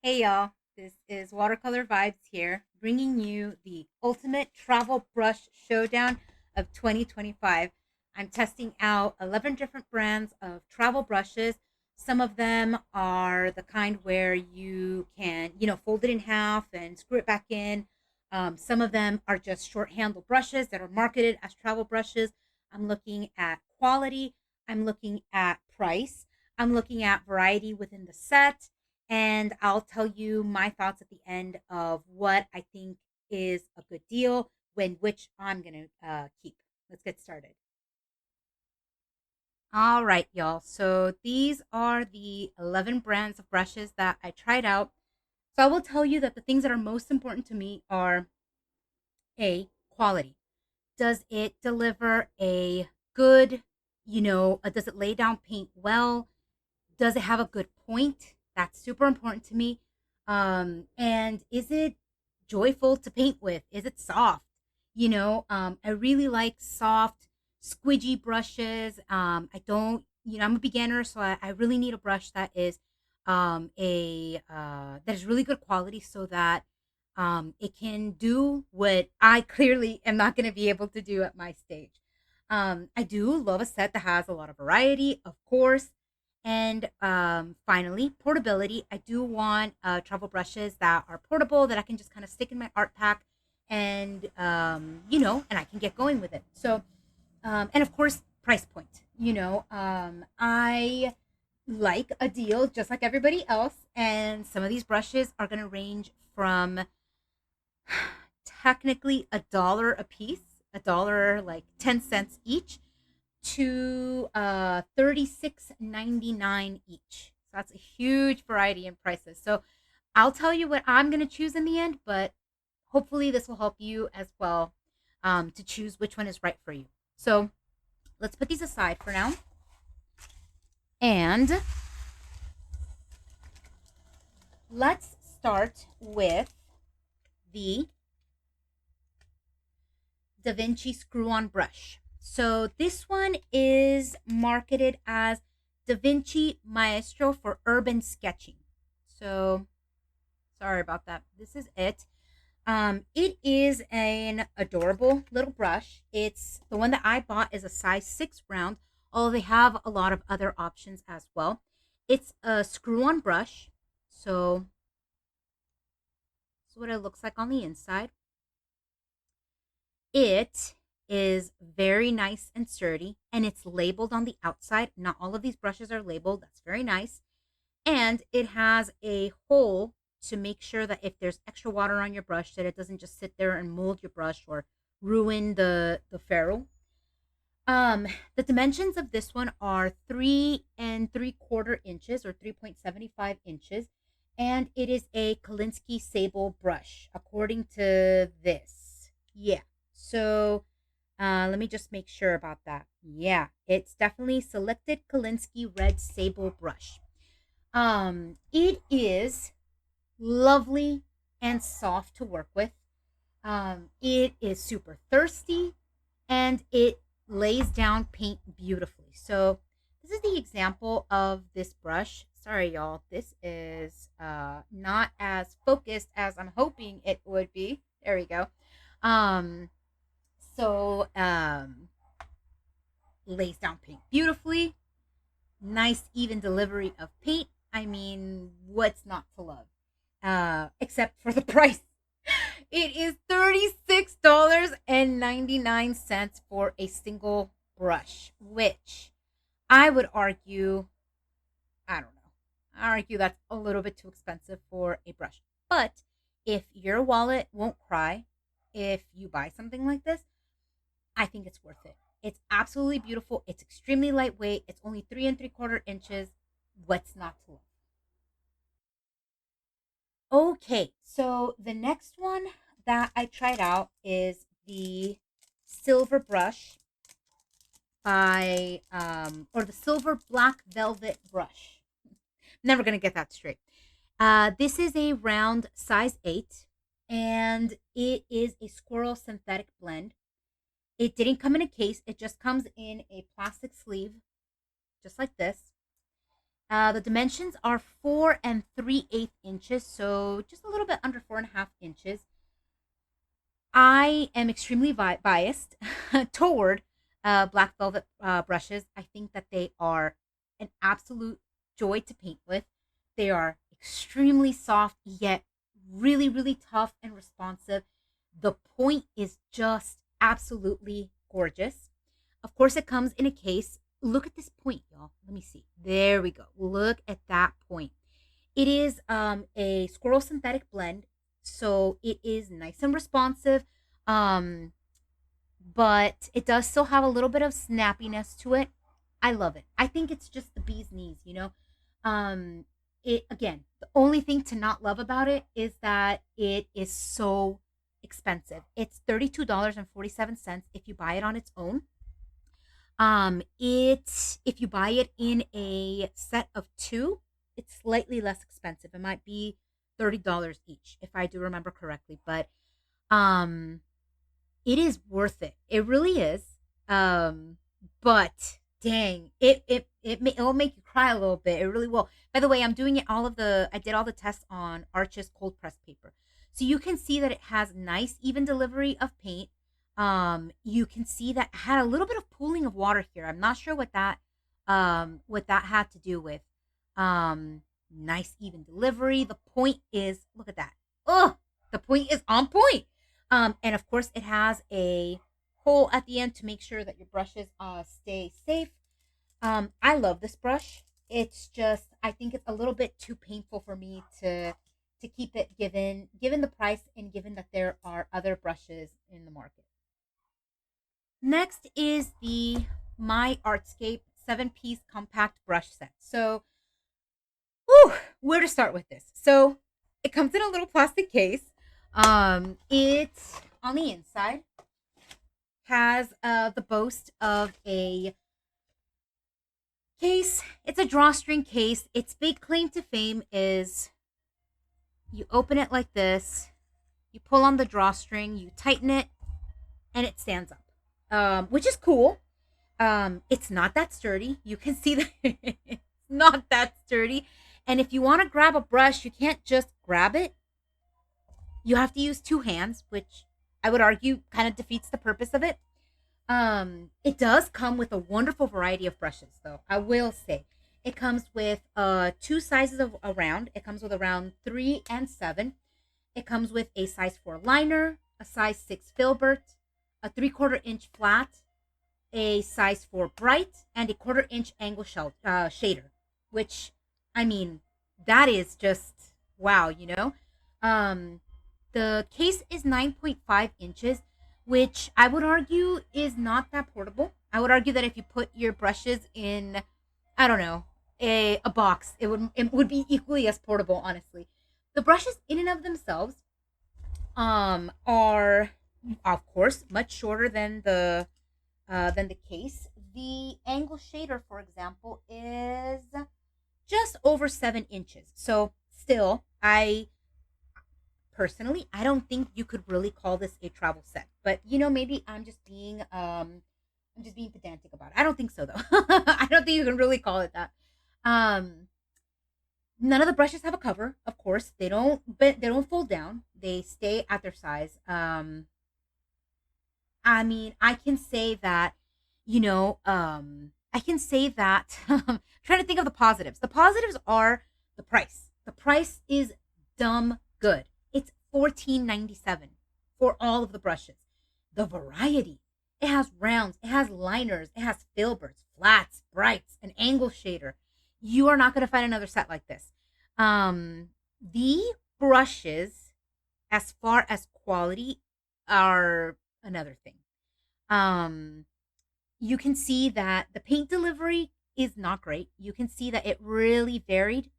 Hey y'all, this is Watercolor Vibes here, bringing you the ultimate travel brush showdown of 2025. I'm testing out 11 different brands of travel brushes. Some of them are the kind where you can, fold it in half and screw it back in. Some of them are just short handle brushes that are marketed as travel brushes. I'm looking at quality, I'm looking at price, I'm looking at variety within the set, and I'll tell you my thoughts at the end of what I think is a good deal, when which I'm gonna keep. Let's get started. All right, y'all. So these are the 11 brands of brushes that I tried out. So I will tell you that the things that are most important to me are A, quality. Does it deliver a good, does it lay down paint well? Does it have a good point? That's super important to me. And is it joyful to paint with? Is it soft? I really like soft, squidgy brushes. I don't, I'm a beginner, so I really need a brush that is a that is really good quality, so that it can do what I clearly am not going to be able to do at my stage. I do love a set that has a lot of variety, of course. And finally, portability. I do want travel brushes that are portable, that I can just kind of stick in my art pack, and and I can get going with it. So, and of course, price point. I like a deal just like everybody else, and some of these brushes are going to range from technically $1 a piece, a dollar, like 10 cents each, to 36.99 each. So that's a huge variety in prices. So I'll tell you what I'm going to choose in the end, but hopefully this will help you as well, to choose which one is right for you. So let's put these aside for now. And let's start with the Da Vinci screw on brush. So this one is marketed as Da Vinci Maestro for urban sketching. So sorry about that. This is it. It is an adorable little brush. It's the one that I bought is a size 6 round, although they have a lot of other options as well. It's a screw-on brush. So this is what it looks like on the inside. It is very nice and sturdy, and it's labeled on the outside. Not all of these brushes are labeled. That's very nice. And it has a hole to make sure that if there's extra water on your brush, that it doesn't just sit there and mold your brush or ruin the ferrule. The dimensions of this one are 3 and 3/4 inches, or 3.75 inches, and it is a Kolinsky sable brush, according to this. Yeah. So let me just make sure about that. Yeah, it's definitely selected Kolinsky red sable brush. It is lovely and soft to work with. It is super thirsty, and it lays down paint beautifully. So this is the example of this brush. Sorry, y'all. This is not as focused as I'm hoping it would be. There we go. Um, so lays down paint beautifully. Nice even delivery of paint. I mean, what's not to love? Except for the price. It is $36.99 for a single brush, which I would argue, I don't know, I argue that's a little bit too expensive for a brush. But if your wallet won't cry if you buy something like this, I think it's worth it. It's absolutely beautiful. It's extremely lightweight. It's only 3 and 3/4 inches. What's not to love? Okay, so the next one that I tried out is the silver brush by or the silver black velvet brush. Never gonna get that straight. This is a round size 8, and it is a squirrel synthetic blend. It didn't come in a case, it just comes in a plastic sleeve, just like this. The dimensions are 4 3/8 inches, so just a little bit under 4.5 inches. I am extremely biased toward black velvet brushes. I think that they are an absolute joy to paint with. They are extremely soft, yet really, really tough and responsive. The point is just absolutely gorgeous. Of course, it comes in a case. Look at this point, y'all. Let me see. There we go. Look at that point. It is a squirrel synthetic blend, so it is nice and responsive. Um, but it does still have a little bit of snappiness to it. I love it. I think it's just the bee's knees, you know. Um, it again, the only thing to not love about it is that it is so expensive. It's $32.47 if you buy it on its own. It if you buy it in a set of two, it's slightly less expensive. It might be $30 each, if I do remember correctly. But um, it is worth it. It really is. Um, but dang, it will make you cry a little bit. It really will. By the way, I did all the tests on Arch's cold press paper. So you can see that it has nice even delivery of paint. You can see that it had a little bit of pooling of water here. I'm not sure what that had to do with. Nice even delivery. The point is, look at that. Oh, the point is on point. And of course, it has a hole at the end to make sure that your brushes stay safe. I love this brush. It's just I think it's a little bit too painful for me to keep it given the price and given that there are other brushes in the market. Next is the MyArtscape 7-piece compact brush set. So, whew, where to start with this? So, it comes in a little plastic case. It's on the inside has the boast of a case. It's a drawstring case. Its big claim to fame is you open it like this, you pull on the drawstring, you tighten it, and it stands up, which is cool. It's not that sturdy. You can see that it's not that sturdy. And if you want to grab a brush, you can't just grab it. You have to use two hands, which I would argue kind of defeats the purpose of it. It does come with a wonderful variety of brushes, though. I will say it comes with two sizes of a round. It comes with a round 3 and 7. It comes with a size 4 liner, a size 6 filbert, a 3/4 inch flat, a size 4 bright, and a 1/4 inch angle shader. Which, I mean, that is just wow, you know. Um, the case is 9.5 inches, which I would argue is not that portable. I would argue that if you put your brushes in, I don't know, a box, it would be equally as portable, honestly. The brushes in and of themselves are of course much shorter than the case. The angle shader, for example, is just over 7 inches. So still, I personally, I don't think you could really call this a travel set. But you know, maybe I'm just being pedantic about it. I don't think so though. I don't think you can really call it that. Um, None of the brushes have a cover, of course. They don't fold down. They stay at their size. I mean, I can say that, I can say that trying to think of the positives. The positives are the price. The price is dumb good. It's 14.97 for all of the brushes. The variety. It has rounds, it has liners, it has filberts, flats, brights, an angle shader. You are not going to find another set like this. The brushes, as far as quality, are another thing. Um, you can see that the paint delivery is not great. You can see that it really varied,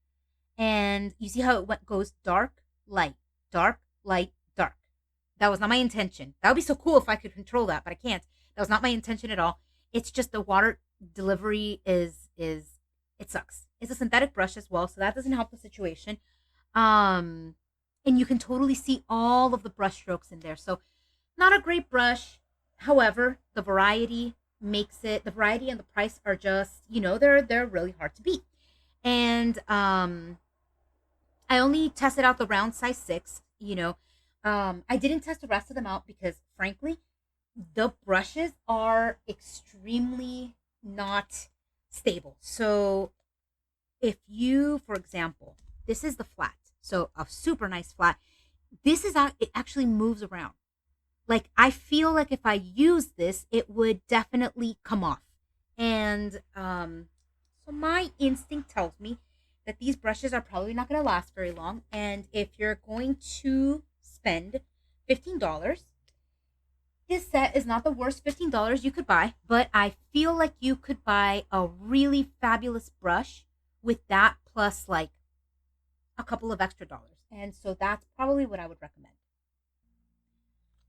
and you see how goes dark, light, dark, light, dark. That was not my intention. That would be so cool if I could control that, but I can't. That was not my intention at all. It's just the water delivery is it sucks. It's a synthetic brush as well, so that doesn't help the situation. Um, and you can totally see all of the brush strokes in there. So not a great brush. However, the variety and the price are just, they're really hard to beat. And I only tested out the round size 6, you know. I didn't test the rest of them out because frankly, the brushes are extremely not stable. So if you, for example, this is the flat, so a super nice flat. This is it actually moves around. Like I feel like if I use this, it would definitely come off. And so my instinct tells me that these brushes are probably not going to last very long. And if you're going to spend $15, this set is not the worst $15 you could buy, but I feel like you could buy a really fabulous brush with that plus like a couple of extra dollars. And so that's probably what I would recommend.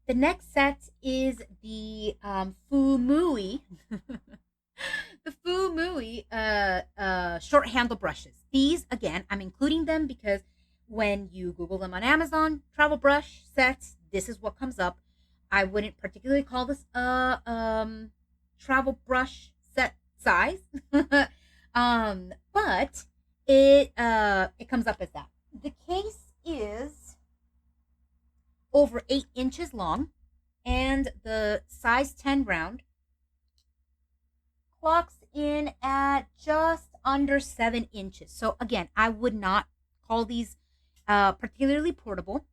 The next set is the Fuumui, the Fuumui short handle brushes. These, again, I'm including them because when you Google them on Amazon, travel brush sets, this is what comes up. I wouldn't particularly call this a travel brush set size, but it comes up as that. The case is over 8 inches long, and the size 10 round clocks in at just under 7 inches. So again, I would not call these particularly portable.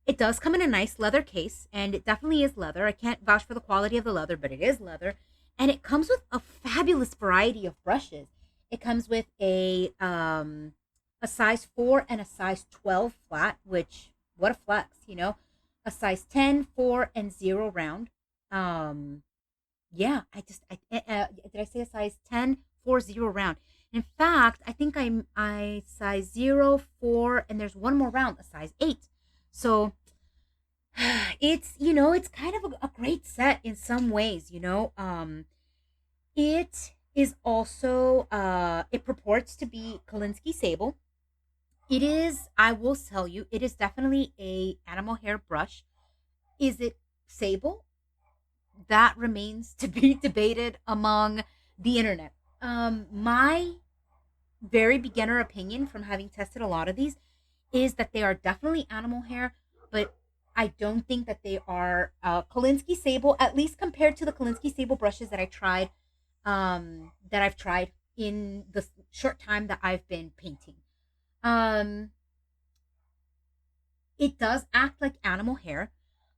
It does come in a nice leather case, and it definitely is leather. I can't vouch for the quality of the leather, but it is leather, and it comes with a fabulous variety of brushes. It comes with a size 4 and a size 12 flat, which what a flex, you know. A size 10, 4, and 0 round. Um, yeah, did I say a size 10, 4, 0 round? In fact, I think I size 0, 4, and there's one more round, a size 8. So it's, it's kind of a great set in some ways, you know. It is also it purports to be Kolinsky sable. It is, I will tell you, it is definitely a animal hair brush. Is it sable? That remains to be debated among the internet. My very beginner opinion from having tested a lot of these is that they are definitely animal hair, but I don't think that they are Kolinsky sable, at least compared to the Kolinsky sable brushes that I've tried in the short time that I've been painting. Um, it does act like animal hair,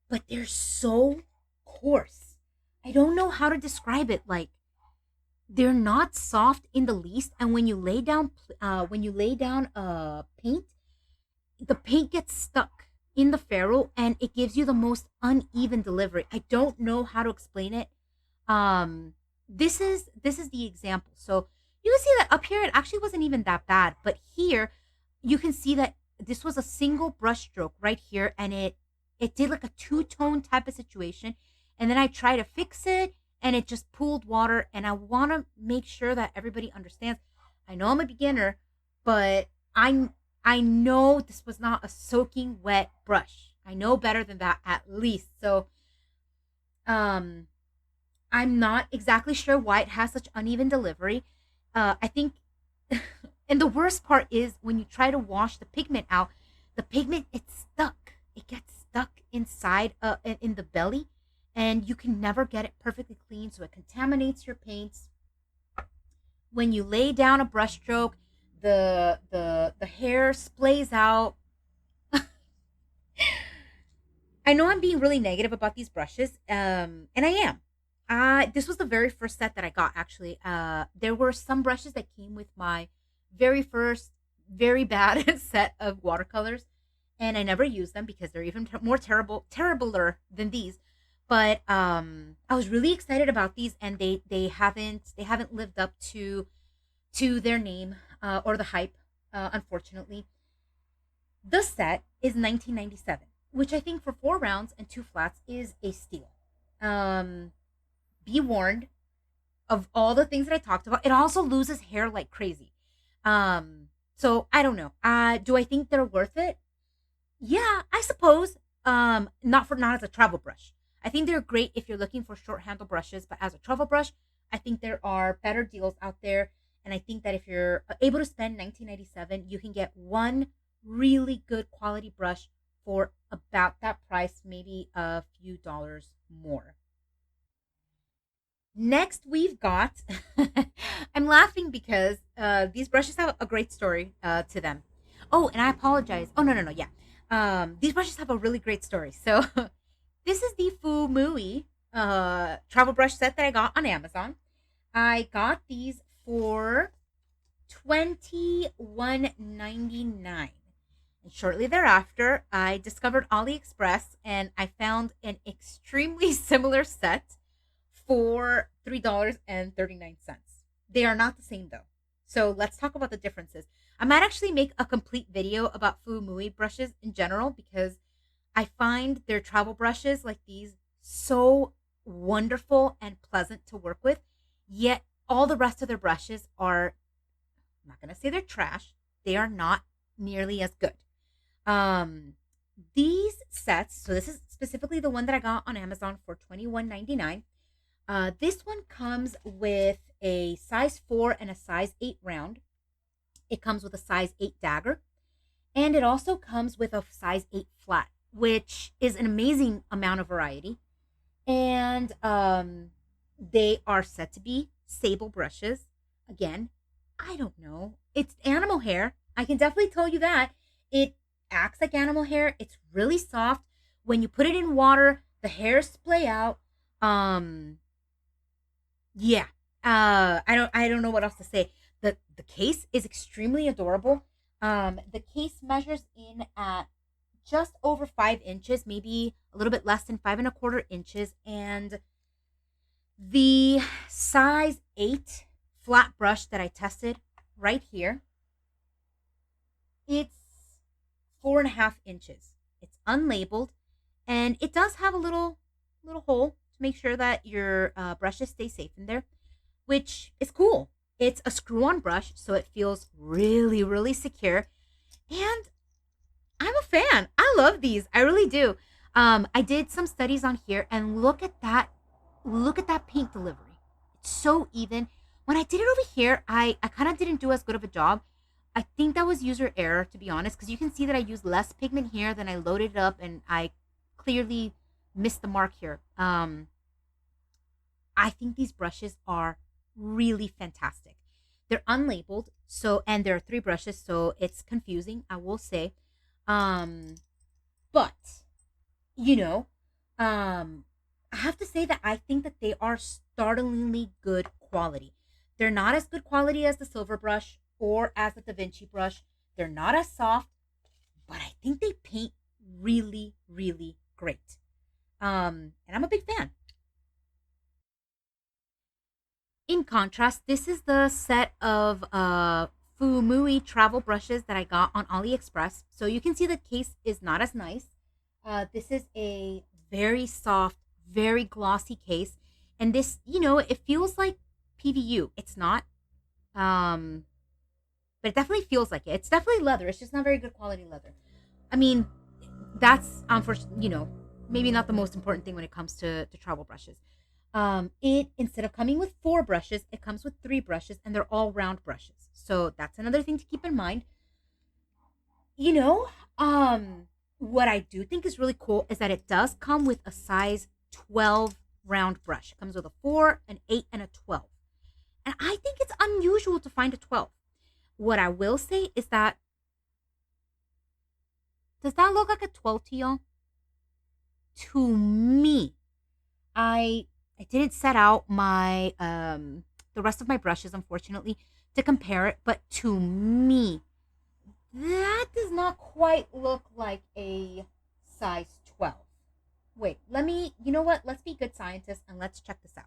but they're so coarse. I don't know how to describe it. Like they're not soft in the least, and when you lay down paint, the paint gets stuck in the ferrule, and it gives you the most uneven delivery. I don't know how to explain it. Um, this is the example. So you can see that up here it actually wasn't even that bad, but here you can see that this was a single brush stroke right here, and it did like a two-tone type of situation. And then I tried to fix it, and it just pooled water. And I want to make sure that everybody understands. I know I'm a beginner, but I know this was not a soaking wet brush. I know better than that at least. So um I'm not exactly sure why it has such uneven delivery. I think, and the worst part is when you try to wash the pigment out, the pigment it's stuck. It gets stuck inside, in the belly, and you can never get it perfectly clean. So it contaminates your paints. When you lay down a brushstroke, the hair splays out. I know I'm being really negative about these brushes, and I am. This was the very first set that I got. Actually, there were some brushes that came with my very first, very bad set of watercolors, and I never used them because they're even more terribler than these. But I was really excited about these, and they haven't lived up to their name, or the hype. Unfortunately, the set is 1997, which I think for 4 rounds and 2 flats is a steal. Um, be warned of all the things that I talked about. It also loses hair like crazy. So I don't know. Do I think they're worth it? Yeah, I suppose. Not as a travel brush. I think they're great if you're looking for short handle brushes, but as a travel brush, I think there are better deals out there. And I think that if you're able to spend 1997, you can get one really good quality brush for about that price, maybe a few dollars more. Next, we've got, I'm laughing because these brushes have a great story to them. Oh, and I apologize. Oh, no, no, no. Yeah. These brushes have a really great story. So, this is the Fuumui travel brush set that I got on Amazon. I got these for 21.99. And shortly thereafter, I discovered AliExpress and I found an extremely similar set for $3.39. They are not the same though. So let's talk about the differences. I might actually make a complete video about Fuumui brushes in general because I find their travel brushes like these so wonderful and pleasant to work with. Yet all the rest of their brushes are, I'm not going to say they're trash. They are not nearly as good. Um, these sets, so this is specifically the one that I got on Amazon for 21.99. This one comes with a size 4 and a size 8 round. It comes with a size 8 dagger. And it also comes with a size 8 flat, which is an amazing amount of variety. And they are said to be sable brushes. Again, I don't know. It's animal hair. I can definitely tell you that. It acts like animal hair. It's really soft. When you put it in water, the hairs splay out. Um, yeah. I don't know what else to say. The case is extremely adorable. The case measures in at just over 5 inches, maybe a little bit less than 5.25 inches, and the size 8 flat brush that I tested right here, it's 4.5 inches. It's unlabeled, and it does have a little hole to make sure that your brushes stay safe in there, which is cool. It's a screw-on brush, so it feels really, really secure. And I'm a fan. I love these. I really do. I did some studies on here, and look at that. Look at that paint delivery. It's so even. When I did it over here, I kind of didn't do as good of a job. I think that was user error, to be honest, because you can see that I used less pigment here than I loaded it up, and I clearly missed the mark here. I think these brushes are really fantastic. They're unlabeled, so and there are three brushes, so it's confusing, I will say. Um, but you know, um, I have to say that I think that they are startlingly good quality. They're not as good quality as the silver brush or as the Da Vinci brush. They're not as soft, but I think they paint really, really great. And I'm a big fan. In contrast, this is the set of Fuumui travel brushes that I got on AliExpress. So you can see the case is not as nice. This is a very soft, very glossy case. And this, it feels like PVU. It's not, um, but it definitely feels like it. It's definitely leather. It's just not very good quality leather. I mean, that's unfortunately, maybe not the most important thing when it comes to travel brushes. It instead of coming with four brushes, it comes with three brushes, and they're all round brushes. So that's another thing to keep in mind. You know, what I do think is really cool is that it does come with a size 12 round brush. It comes with a 4, an 8, and a 12. And I think it's unusual to find a 12. What I will say is that, does that look like a 12 to y'all? To me, I I didn't set out my the rest of my brushes, unfortunately, to compare it, but to me, that does not quite look like a size 12. Wait, you know what? Let's be good scientists and let's check this out.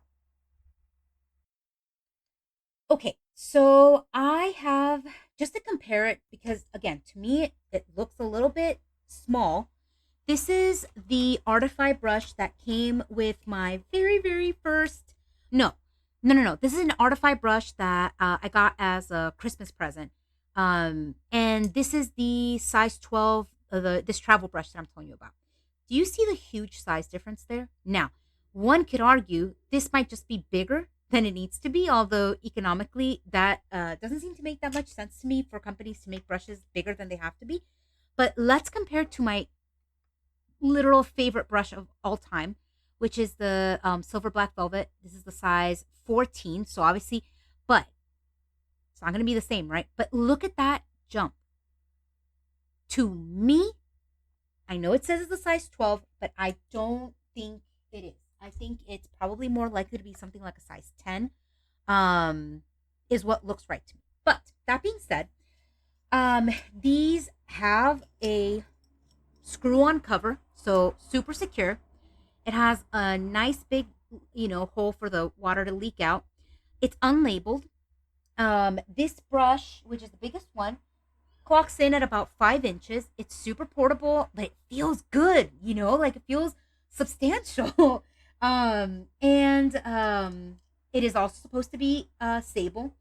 Okay, so I have, just to compare it, because again, to me, it looks a little bit small. This is the Artify brush that came with my very, very first. No, no, no, no. This is an Artify brush that I got as a Christmas present. And this is the size 12, this travel brush that I'm telling you about. Do you see the huge size difference there? Now, one could argue this might just be bigger than it needs to be. Although economically, that doesn't seem to make that much sense to me for companies to make brushes bigger than they have to be. But let's compare to my literal favorite brush of all time, which is the Silver Black Velvet. This is the size 14. So obviously, but it's not going to be the same, right? But look at that jump. To me, I know it says it's a size 12, but I don't think it is. I think it's probably more likely to be something like a size 10, um, is what looks right to me. But that being said, these have a screw on cover, so super secure. It has a nice big, hole for the water to leak out. It's unlabeled. This brush, which is the biggest one, clocks in at about 5 inches. It's super portable, but it feels good, like it feels substantial. And it is also supposed to be stable.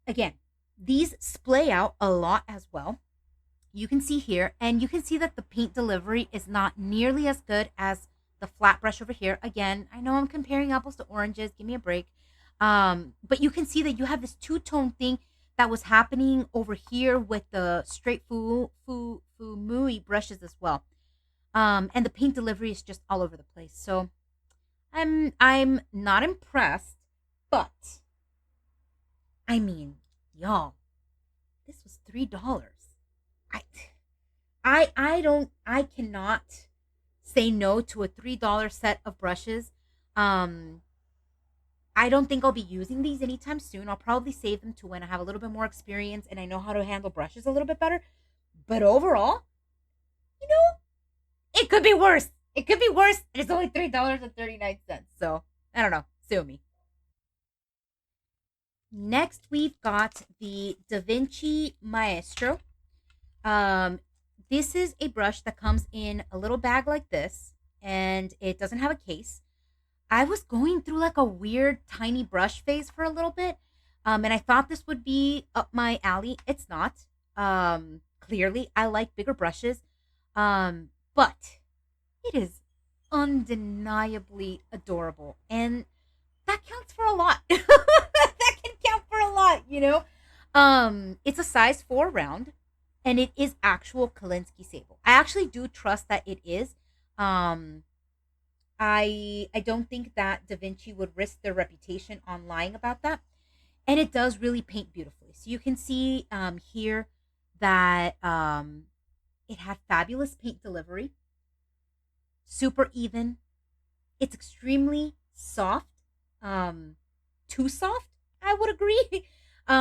Again, these splay out a lot as well. You can see here, and you can see that the paint delivery is not nearly as good as the flat brush over here. Again, I know I'm comparing apples to oranges. Give me a break. But you can see that you have this two-tone thing that was happening over here with the straight Fuumui brushes as well. And the paint delivery is just all over the place. So I'm not impressed, but I mean, y'all, this was $3. I I cannot say no to a $3 set of brushes. Um I don't think I'll be using these anytime soon. I'll probably save them to when I have a little bit more experience and I know how to handle brushes a little bit better. But overall, you know, it could be worse. It could be worse. And it's only $3.39. So I don't know. Sue me. Next, we've got the Da Vinci Maestro. Um, this is a brush that comes in a little bag like this, and it doesn't have a case. I was going through like a weird tiny brush phase for a little bit. And I thought this would be up my alley. It's not. Clearly, I like bigger brushes. But it is undeniably adorable. And that counts for a lot. That can count for a lot. It's a size 4 round, and it is actual Kolinsky sable. I actually do trust that it is. Um, I don't think that Da Vinci would risk their reputation on lying about that. And it does really paint beautifully. So you can see here that it had fabulous paint delivery, super even. It's extremely soft, um, too soft, I would agree.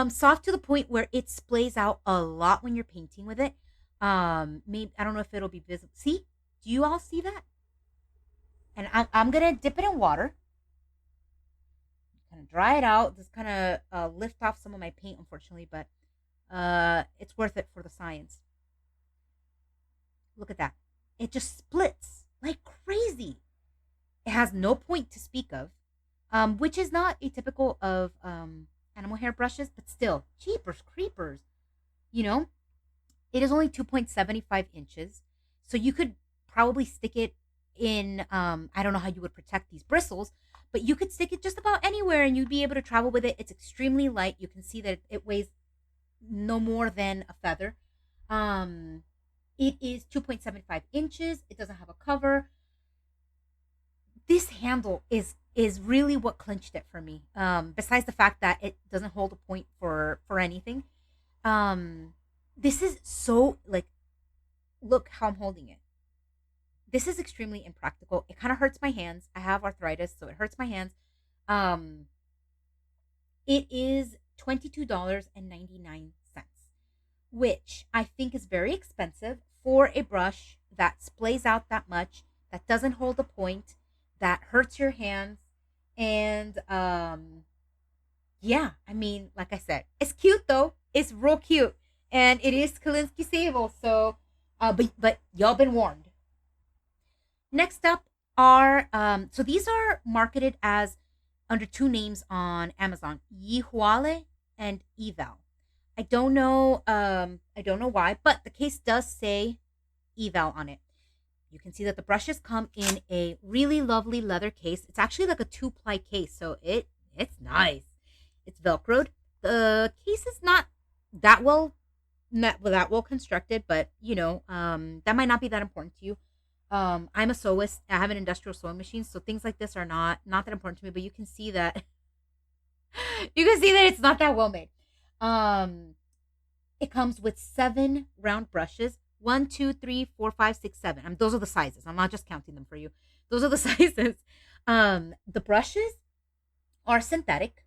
Soft to the point where it splays out a lot when you're painting with it. Maybe I don't know if it'll be visible. See, do you all see that? And I'm gonna dip it in water, kind of dry it out, just kind of lift off some of my paint, unfortunately, but it's worth it for the science. Look at that. It just splits like crazy. It has no point to speak of, which is not atypical of animal hair brushes, but still, jeepers creepers. You know, it is only 2.75 inches, so you could probably stick it in. I don't know how you would protect these bristles, but you could stick it just about anywhere and you'd be able to travel with it. It's extremely light. You can see that it weighs no more than a feather. Um, it is 2.75 inches. It doesn't have a cover. This handle is really what clinched it for me. Besides the fact that it doesn't hold a point for anything. Um, this is so like, look how I'm holding it. This is extremely impractical. It kind of hurts my hands. I have arthritis, so it hurts my hands. Um, it is $22.99, which I think is very expensive for a brush that splays out that much, that doesn't hold a point, that hurts your hands. And yeah, I mean, like I said, it's cute though. It's real cute. And it is Kalinsky Sable, so but y'all been warned. Next up are so these are marketed as under two names on Amazon, Yihuale and Eval. I don't know why, but the case does say Eval on it. You can see that the brushes come in a really lovely leather case. It's actually like a two-ply case, so it It's nice. It's velcroed. The case is not that well not that well constructed, but that might not be that important to you. I'm a sewist. I have an industrial sewing machine, so things like this are not that important to me. But you can see that you can see that it's not that well made. Um, it comes with 7 round brushes. One, two, three, four, five, six, seven. Those are the sizes. I'm not just counting them for you. Those are the sizes. The brushes are synthetic.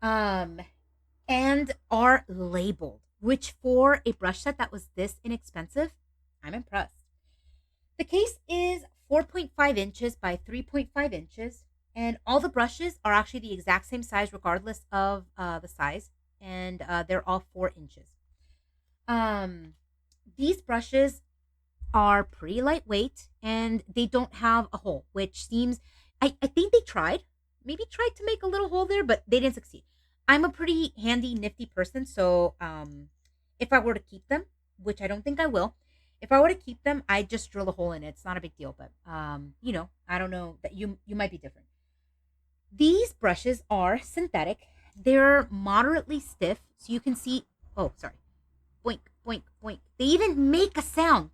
Um, and are labeled, which for a brush set that was this inexpensive, I'm impressed. The case is 4.5 inches by 3.5 inches, and all the brushes are actually the exact same size, regardless of the size, and they're all 4 inches. Um, these brushes are pretty lightweight and they don't have a hole, which seems, I think they maybe tried to make a little hole there, but they didn't succeed. I'm a pretty handy, nifty person, so if I were to keep them, which I don't think I will, if I were to keep them, I'd just drill a hole in it. It's not a big deal, but I don't know that you might be different. These brushes are synthetic. They're moderately stiff, so you can see. Oh, sorry. Boink, boink, boink. They even make a sound.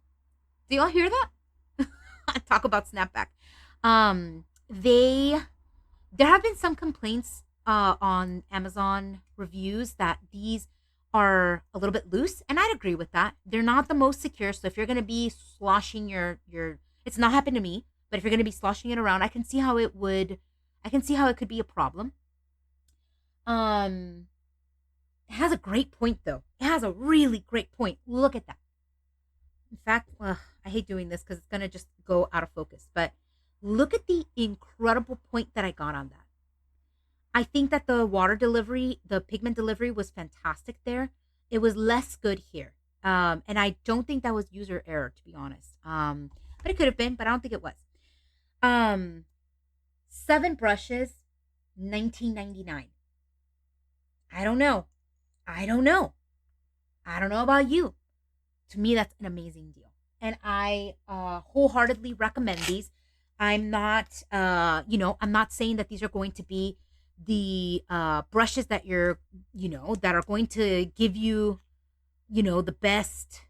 Do y'all hear that? Talk about snapback. They There have been some complaints on Amazon reviews that these are a little bit loose, and I'd agree with that. They're not the most secure, so if you're going to be sloshing your, it's not happened to me, but if you're going to be sloshing it around, I can see how it could be a problem. Um, it has a great point though. It has a really great point. Look at that. In fact, I hate doing this because it's going to just go out of focus, but look at the incredible point that I got on that. I think that the water delivery, the pigment delivery was fantastic there. It was less good here. And I don't think that was user error, to be honest. But it could have been, but I don't think it was. Um, 7 brushes, 19.99. I don't know. I don't know. I don't know about you. To me, that's an amazing deal. And I wholeheartedly recommend these. I'm not saying that these are going to be the brushes that that are going to give you, the best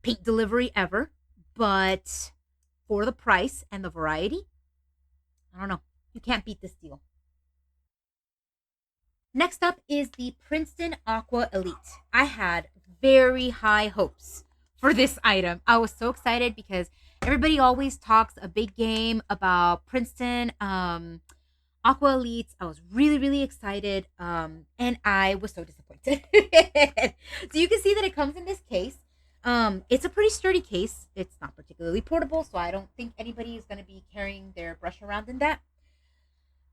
paint delivery ever. But for the price and the variety, I don't know. You can't beat this deal. Next up is the Princeton Aqua Elite. I had very high hopes for this item. I was so excited because everybody always talks a big game about Princeton Aqua Elites. I was really, really excited, and I was so disappointed. So you can see that it comes in this case. It's a pretty sturdy case. It's not particularly portable, so I don't think anybody is going to be carrying their brush around in that.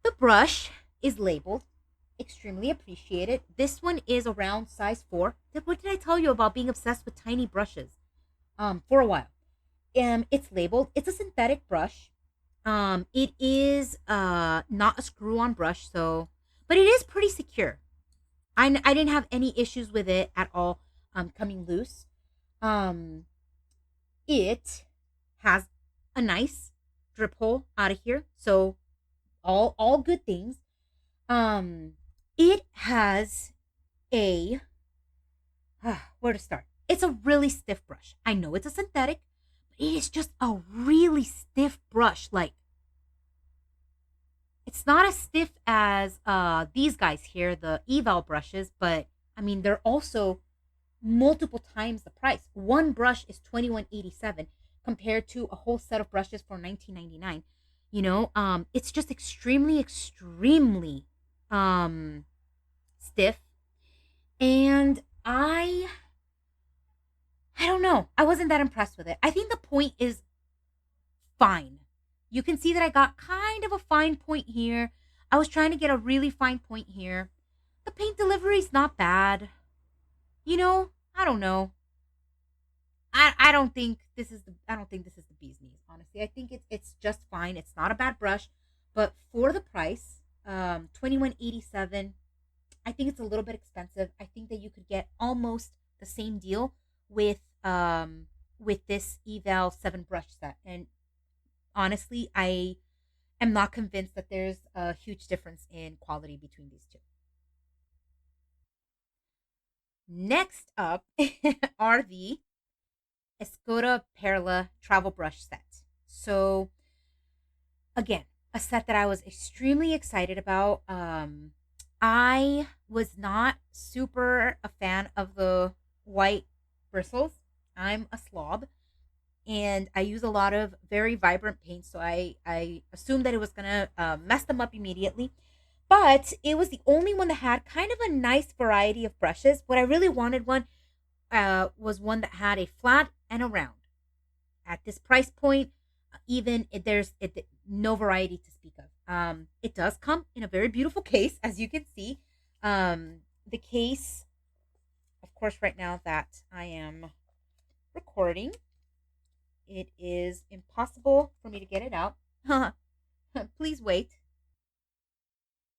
The brush is labeled. Extremely appreciated. This one is around size 4. What did I tell you about being obsessed with tiny brushes? For a while. It's labeled. It's a synthetic brush. It is not a screw-on brush, so but it is pretty secure. I didn't have any issues with it at all. Coming loose. Um, it has a nice drip hole out of here, so all good things. Um, it has a where to start? It's a really stiff brush. I know it's a synthetic, but it is just a really stiff brush. Like it's not as stiff as these guys here, the Eval brushes, but I mean they're also multiple times the price. One brush is 21.87 compared to a whole set of brushes for 19.99. It's just extremely um stiff, and I don't know. I wasn't that impressed with it. I think the point is fine. You can see that I got kind of a fine point here. I was trying to get a really fine point here. The paint delivery is not bad. I don't know. I don't think this is the bee's knees, honestly. I think it's just fine. It's not a bad brush, but for the price, 21.87, I think it's a little bit expensive. I think that you could get almost the same deal with with this Eval 7 brush set. And honestly, I am not convinced that there's a huge difference in quality between these two. Next up are the Escoda Perla travel brush set. So again, a set that I was extremely excited about. I was not super a fan of the white bristles. I'm a slob, and I use a lot of very vibrant paints, so I assumed that it was gonna mess them up immediately. But it was the only one that had kind of a nice variety of brushes. What I really wanted one was one that had a flat and a round. At this price point, even if no variety to speak of. It does come in a very beautiful case, as you can see. The case, of course, right now that I am recording, it is impossible for me to get it out. Please wait.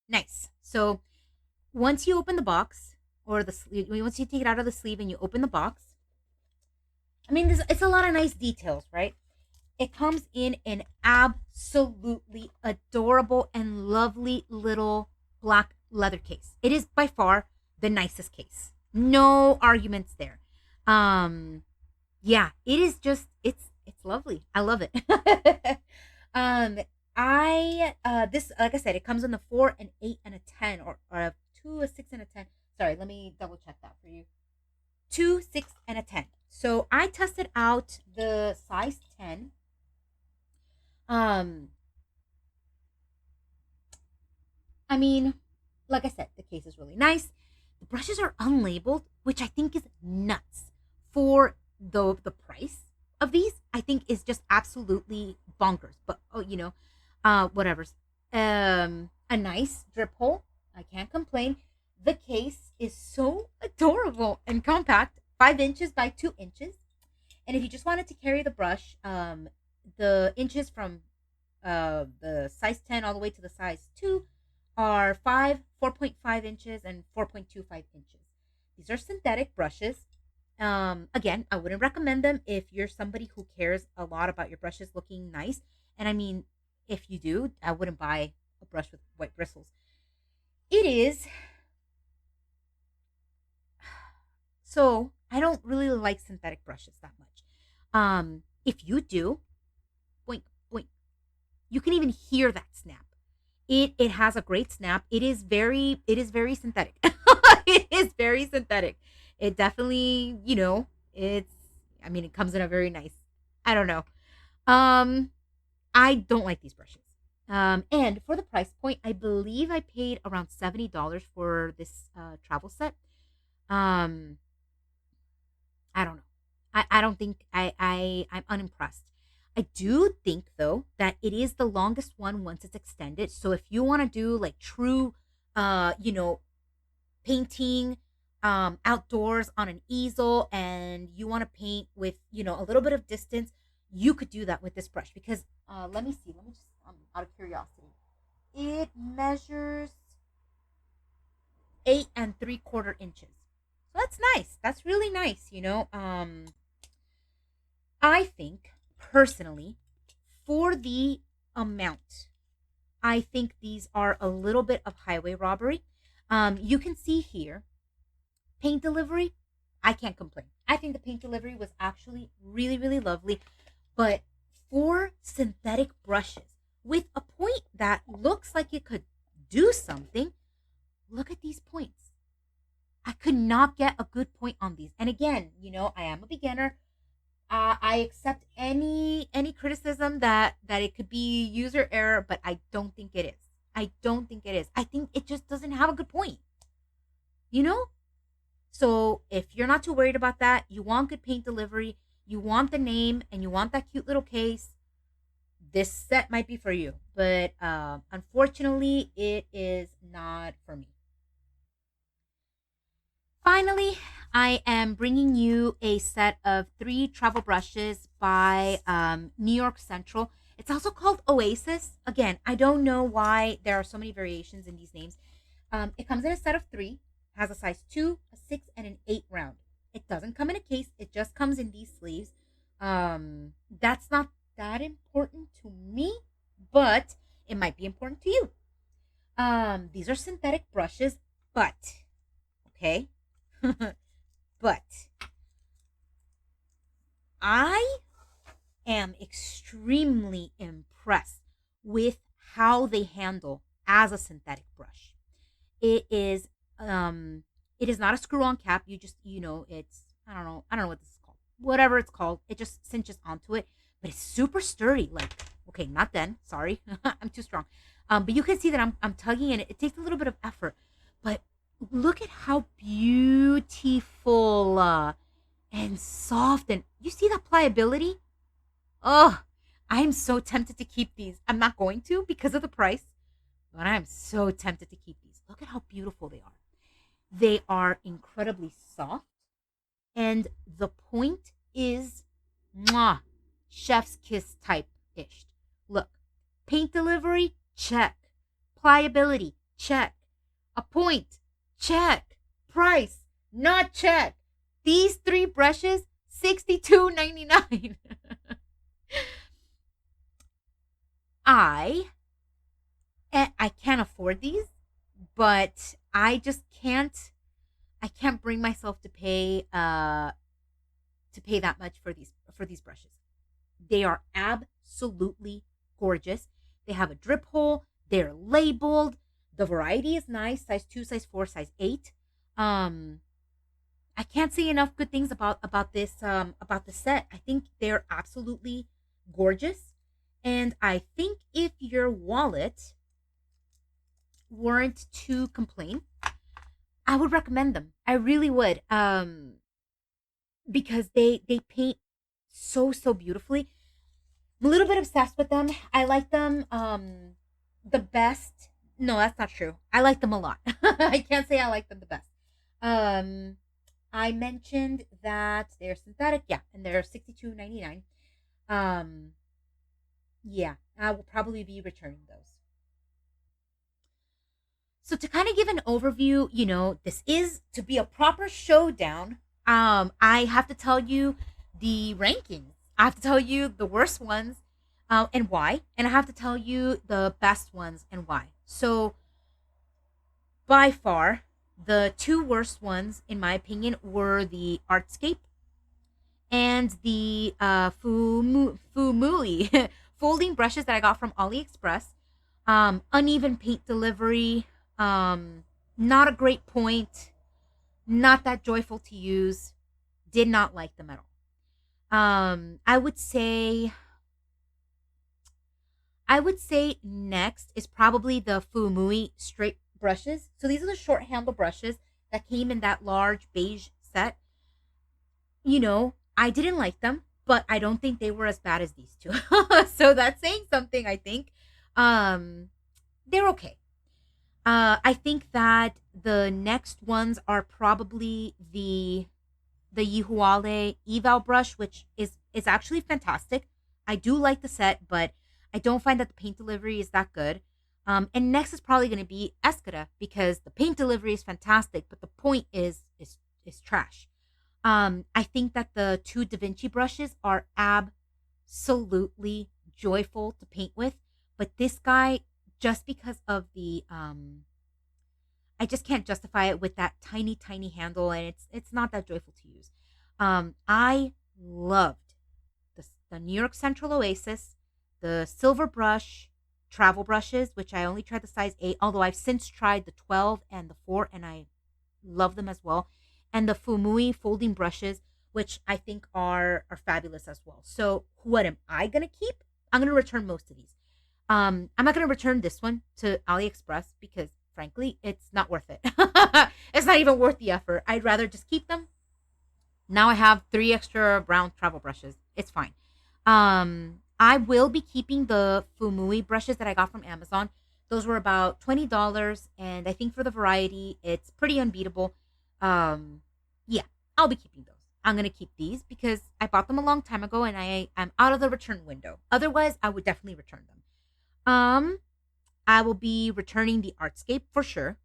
Nice. So once you open the box, or once you take it out of the sleeve and you open the box, I mean, it's a lot of nice details, right? It comes in an absolutely adorable and lovely little black leather case. It is by far the nicest case. No arguments there. Um yeah, it is just it's lovely. I love it. um I this, like I said, it comes in the 4, an 8, and a 10, or a 2, a 6, and a 10. Sorry, let me double check that for you. 2, 6, and a 10. So I tested out the size 10. Um, I mean, like I said, the case is really nice. The brushes are unlabeled, which I think is nuts for the price of these. I think is just absolutely bonkers. But oh, whatever. A nice drip hole. I can't complain. The case is so adorable and compact, 5 inches by 2 inches. And if you just wanted to carry the brush, the inches from the size 10 all the way to the size 2 are 4.5 inches, and 4.25 inches. These are synthetic brushes. Again, I wouldn't recommend them if you're somebody who cares a lot about your brushes looking nice. And I mean, if you do, I wouldn't buy a brush with white bristles. It is so I don't really like synthetic brushes that much. If you do, boink boink, you can even hear that snap. It has a great snap. It is very synthetic. It is very synthetic. It definitely, it's I mean, it comes in a very nice, I don't know. Um I don't like these brushes. And for the price point, I believe I paid around $70 for this travel set. Um I don't know. I don't think I'm unimpressed. I do think though that it is the longest one once it's extended. So if you want to do like true you know, painting outdoors on an easel, and you want to paint with, a little bit of distance, you could do that with this brush because let me see. Let me just out of curiosity. It measures 8 and 3/4 inches. So that's nice. That's really nice. I think personally, for the amount, I think these are a little bit of highway robbery. You can see here, paint delivery. I can't complain. I think the paint delivery was actually really, really lovely. But for synthetic brushes with a point that looks like it could do something, look at these points. I could not get a good point on these. And again, I am a beginner. I accept any criticism that it could be user error, but I don't think it is. I don't think it is. I think it just doesn't have a good point. You know? So if you're not too worried about that, you want good paint delivery, you want the name, and you want that cute little case, this set might be for you. But unfortunately, it is not for me. Finally, I am bringing you a set of 3 travel brushes by New York Central. It's also called Oasis. Again, I don't know why there are so many variations in these names. It comes in a set of 3, has a size 2, a 6, and an 8 round. It doesn't come in a case, it just comes in these sleeves. That's not that important to me, but it might be important to you. These are synthetic brushes, but okay, but I am extremely impressed with how they handle as a synthetic brush. It is um it is not a screw-on cap. You just, it's, I don't know what this is called. Whatever it's called, it just cinches onto it, but it's super sturdy. Like, okay, not then. Sorry. I'm too strong. But you can see that I'm tugging in it. It takes a little bit of effort. But look at how beautiful and soft, and you see that pliability? Oh, I'm so tempted to keep these. I'm not going to because of the price, but I'm so tempted to keep these. Look at how beautiful they are. They are incredibly soft, and the point is, mwah, chef's kiss type ish. Look, paint delivery, check. Pliability, check. A point, check. Price, not check. These three brushes, $62.99. I I can't afford these, but I can't bring myself to pay that much for these brushes. They are absolutely gorgeous. They have a drip hole. They're labeled. The variety is nice. Size 2, size 4, size 8. Um I can't say enough good things about the set. I think they're absolutely gorgeous. And I think if your wallet weren't to complain, I would recommend them. I really would. Because they paint so beautifully. I'm a little bit obsessed with them. I like them the best. No, that's not true. I like them a lot. I can't say I like them the best. Um I mentioned that they're synthetic, yeah, and they're 62.99. Um yeah, I will probably be returning those. So to kind of give an overview, this is to be a proper showdown. I have to tell you the rankings. I have to tell you the worst ones, and why, and I have to tell you the best ones and why. So by far, the two worst ones, in my opinion, were the Artscape and the Fuumui folding brushes that I got from AliExpress. Uneven paint delivery, not a great point, not that joyful to use. Did not like them at all. I would say next is probably the Fuumui straight brushes. So these are the short handle brushes that came in that large beige set. I didn't like them, but I don't think they were as bad as these two. So that's saying something, I think. Um, they're okay. I think that the next ones are probably the Yihuale Eval brush, which is actually fantastic. I do like the set, but I don't find that the paint delivery is that good. And next is probably going to be Escoda because the paint delivery is fantastic, but the point is trash. I think that the two Da Vinci brushes are absolutely joyful to paint with, but this guy, just because of I just can't justify it with that tiny handle, and it's not that joyful to use. I loved the New York Central Oasis, the silver brush travel brushes, which I only tried the size 8, although I've since tried the 12 and the 4, and I love them as well. And the Fuumui folding brushes, which I think are fabulous as well. So what am I gonna keep? I'm gonna return most of these. I'm not gonna return this one to AliExpress because frankly, it's not worth it. It's not even worth the effort. I'd rather just keep them. Now I have 3 extra brown travel brushes. It's fine. I will be keeping the Fuumui brushes that I got from Amazon. Those were about $20, and I think for the variety, it's pretty unbeatable. Yeah, I'll be keeping those. I'm gonna keep these because I bought them a long time ago, and I'm out of the return window. Otherwise, I would definitely return them. Um, I will be returning the Artscape for sure.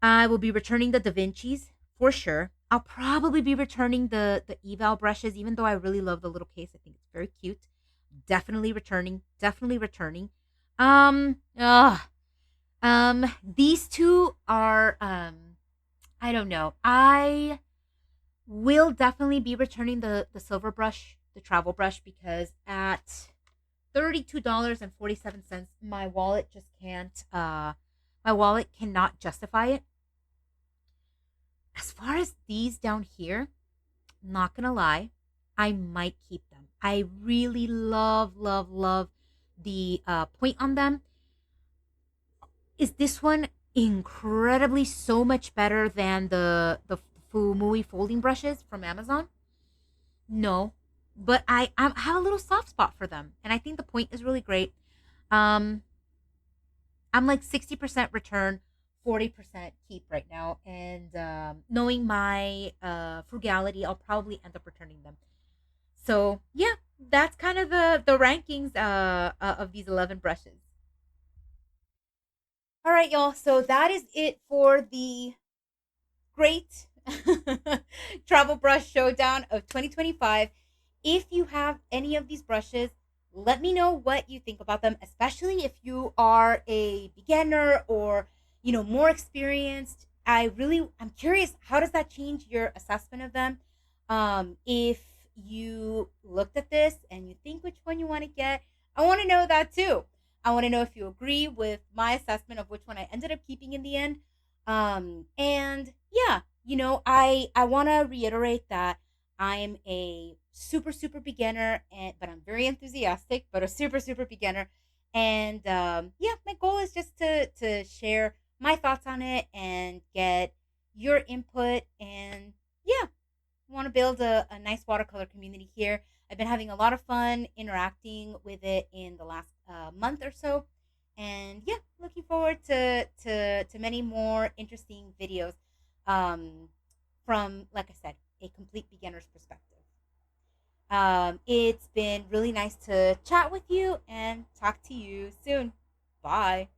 I will be returning the Da Vinci's for sure. I'll probably be returning the Eval brushes, even though I really love the little case. I think it's very cute. Definitely returning. Definitely returning. Ugh. These two are I don't know. I will definitely be returning the silver brush, the travel brush, because at $32.47, my wallet just can't my wallet cannot justify it. As far as these down here, not gonna lie, I might keep them. I really love the point on them. Is this one incredibly so much better than the Fuumui folding brushes from Amazon? No, but I have a little soft spot for them, and I think the point is really great. Um, I'm like 60% return, 40% keep right now, and knowing my frugality, I'll probably end up returning them. So yeah, that's kind of the rankings of these 11 brushes. All right, y'all. So that is it for the great travel brush showdown of 2025. If you have any of these brushes, let me know what you think about them, especially if you are a beginner or, more experienced. I'm curious, how does that change your assessment of them? If you looked at this and you think which one you want to get, I want to know that too. I want to know if you agree with my assessment of which one I ended up keeping in the end. And yeah, I want to reiterate that I'm a super beginner, but I'm very enthusiastic, but a super beginner. And yeah, my goal is just to share my thoughts on it and get your input. And yeah, want to build a nice watercolor community here. I've been having a lot of fun interacting with it in the last month or so, and yeah, looking forward to many more interesting videos from, like I said, a complete beginner's perspective. It's been really nice to chat with you and talk to you soon. Bye.